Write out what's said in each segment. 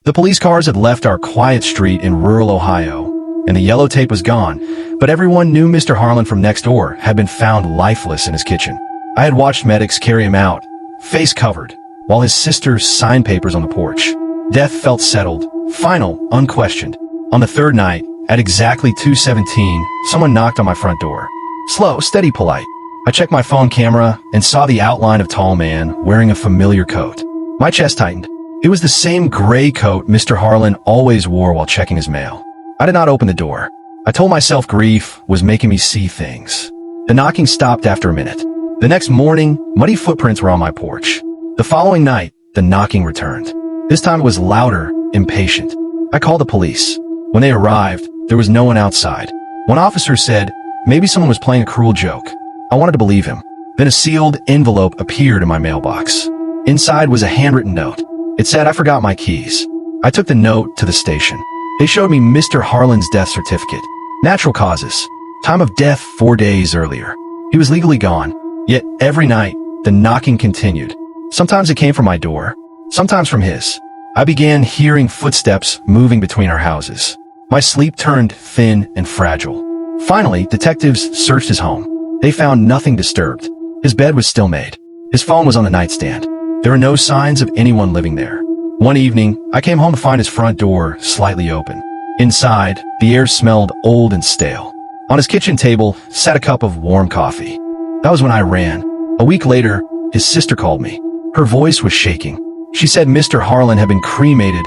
The police cars had left our quiet street in rural Ohio, and the yellow tape was gone, but everyone knew Mr. Harlan from next door had been found lifeless in his kitchen. I had watched medics carry him out, face covered, while his sister signed papers on the porch. Death felt settled, final, unquestioned. On the third night, at exactly 2:17, someone knocked on my front door. Slow, steady, polite. I checked my phone camera and saw the outline of a tall man wearing a familiar coat. My chest tightened. It was the same gray coat Mr. Harlan always wore while checking his mail. I did not open the door. I told myself grief was making me see things. The knocking stopped after a minute. The next morning, muddy footprints were on my porch. The following night, the knocking returned. This time it was louder, impatient. I called the police. When they arrived, there was no one outside. One officer said, maybe someone was playing a cruel joke. I wanted to believe him. Then a sealed envelope appeared in my mailbox. Inside was a handwritten note. It said I forgot my keys. I took the note to the station. They showed me Mr. Harlan's death certificate. Natural causes. Time of death 4 days earlier. He was legally gone. Yet every night, the knocking continued. Sometimes it came from my door, sometimes from his. I began hearing footsteps moving between our houses. My sleep turned thin and fragile. Finally, detectives searched his home. They found nothing disturbed. His bed was still made. His phone was on the nightstand. There were no signs of anyone living there. One evening, I came home to find his front door slightly open. Inside, the air smelled old and stale. On his kitchen table sat a cup of warm coffee. That was when I ran. A week later, his sister called me. Her voice was shaking. She said Mr. Harlan had been cremated,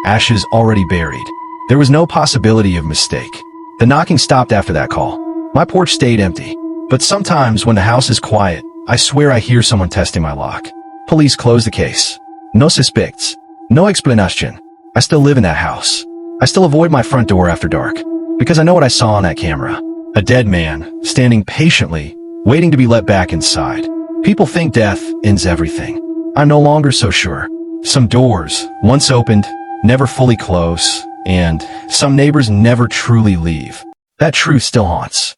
ashes already buried. There was no possibility of mistake. The knocking stopped after that call. My porch stayed empty. But sometimes when the house is quiet, I swear I hear someone testing my lock. Police closed the case. No suspects. No explanation. I still live in that house. I still avoid my front door after dark. Because I know what I saw on that camera. A dead man, standing patiently, waiting to be let back inside. People think death ends everything. I'm no longer so sure. Some doors, once opened, never fully close, and some neighbors never truly leave. That truth still haunts.